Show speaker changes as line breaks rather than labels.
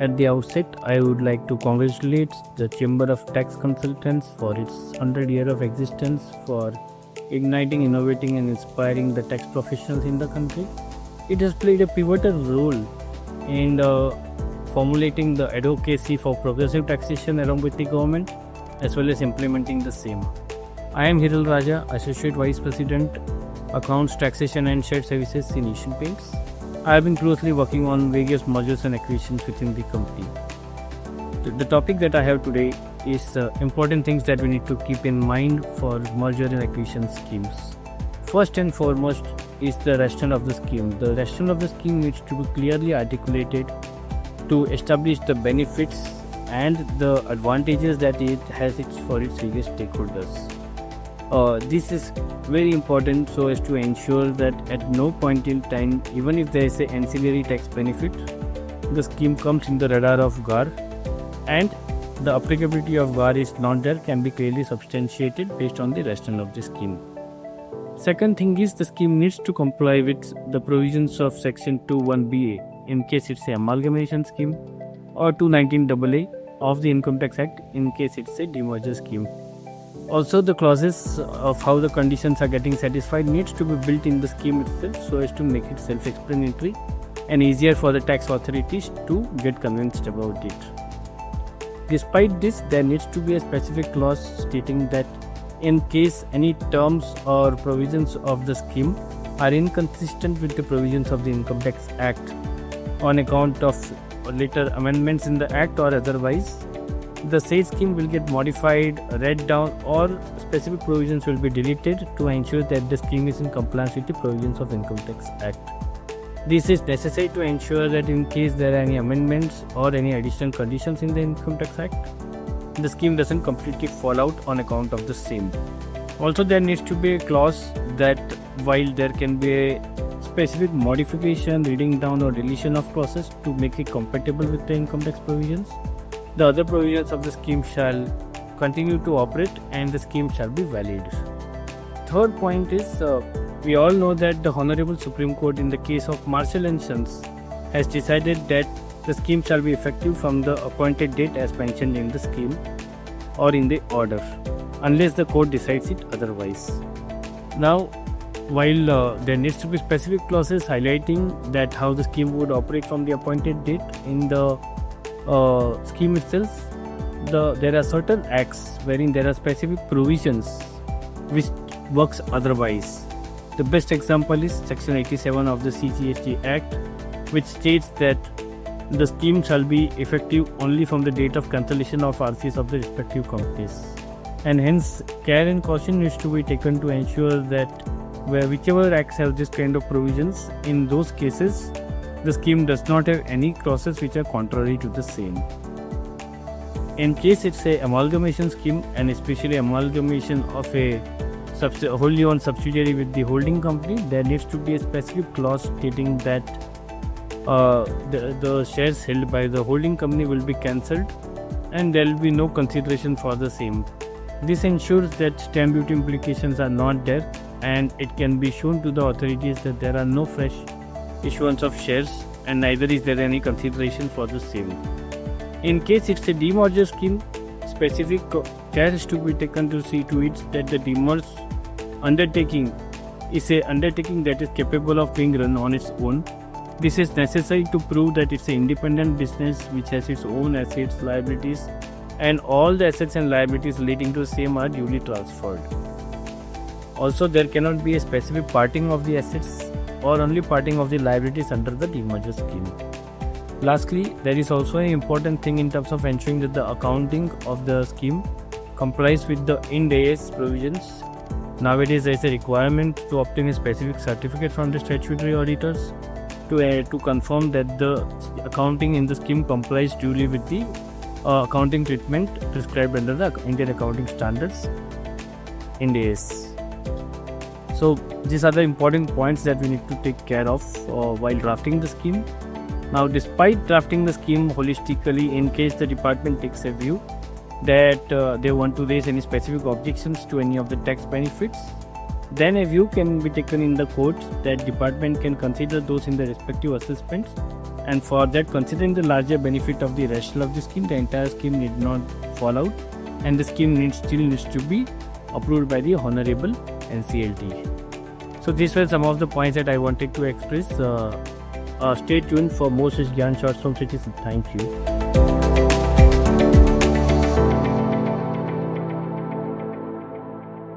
At the outset, I would like to congratulate the Chamber of Tax Consultants for its 100 years of existence, for igniting, innovating and inspiring the tax professionals in the country. It has played a pivotal role in formulating the advocacy for progressive taxation along with the government, as well as implementing the same. I am Hiral Raja, Associate Vice President, Accounts, Taxation and Shared Services in Asian Paints. I have been closely working on various mergers and acquisitions within the company. The topic that I have today is important things that we need to keep in mind for merger and acquisition schemes. First and foremost is the rationale of the scheme. The rationale of the scheme needs to be clearly articulated to establish the benefits and the advantages that it has for its various stakeholders. This is very important so as to ensure that at no point in time, even if there is an ancillary tax benefit, the scheme comes in the radar of GAR, and the applicability of GAR is not there, can be clearly substantiated based on the rationale of the scheme. Second thing is the scheme needs to comply with the provisions of section 21BA in case it's an amalgamation scheme, or 219AA of the Income Tax Act in case it's a demerger scheme. Also, the clauses of how the conditions are getting satisfied needs to be built in the scheme itself so as to make it self-explanatory and easier for the tax authorities to get convinced about it. Despite this, there needs to be a specific clause stating that in case any terms or provisions of the scheme are inconsistent with the provisions of the Income Tax Act on account of later amendments in the Act or otherwise, the said scheme will get modified, read down, or specific provisions will be deleted to ensure that the scheme is in compliance with the provisions of Income Tax Act. This is necessary to ensure that in case there are any amendments or any additional conditions in the Income Tax Act, the scheme doesn't completely fall out on account of the same. Also, there needs to be a clause that while there can be a specific modification, reading down or deletion of clauses to make it compatible with the income tax provisions, the other provisions of the scheme shall continue to operate and the scheme shall be valid. Third point is, we all know that the Honorable Supreme Court in the case of Marshall and Sons has decided that the scheme shall be effective from the appointed date as mentioned in the scheme or in the order, unless the court decides it otherwise. Now, while there needs to be specific clauses highlighting that how the scheme would operate from the appointed date in the scheme itself, there are certain acts wherein there are specific provisions which works otherwise. The best example is section 87 of the 𝐂𝐳𝐧𝐬 Act, which states that the scheme shall be effective only from the date of cancellation of RCs of the respective companies, and hence care and caution needs to be taken to ensure that whichever acts have this kind of provisions, in those cases the scheme does not have any clauses which are contrary to the same. In case it's a amalgamation scheme, and especially amalgamation of a wholly owned subsidiary with the holding company, there needs to be a specific clause stating that the shares held by the holding company will be cancelled and there will be no consideration for the same. This ensures that stamp duty implications are not there, and it can be shown to the authorities that there are no fresh issuance of shares and neither is there any consideration for the same. In case it's a demerger scheme, specific care is to be taken to see to it that the demerger undertaking is a undertaking that is capable of being run on its own. This is necessary to prove that it's an independent business which has its own assets, liabilities, and all the assets and liabilities relating to the same are duly transferred. Also, there cannot be a specific parting of the assets or only parting of the liabilities under the demerger scheme. Lastly, there is also an important thing in terms of ensuring that the accounting of the scheme complies with the Ind AS provisions. Nowadays, there is a requirement to obtain a specific certificate from the statutory auditors to confirm that the accounting in the scheme complies duly with the accounting treatment prescribed under the Indian Accounting Standards, Ind AS. So these are the important points that we need to take care of while drafting the scheme. Now, despite drafting the scheme holistically, in case the department takes a view that they want to raise any specific objections to any of the tax benefits, then a view can be taken in the court that department can consider those in the respective assessments and for that, considering the larger benefit of the rationale of the scheme, the entire scheme need not fall out, and the scheme still needs to be approved by the Honorable NCLT. So these were some of the points that I wanted to express. Stay tuned for more such Gyan Short Form Cities. Thank you.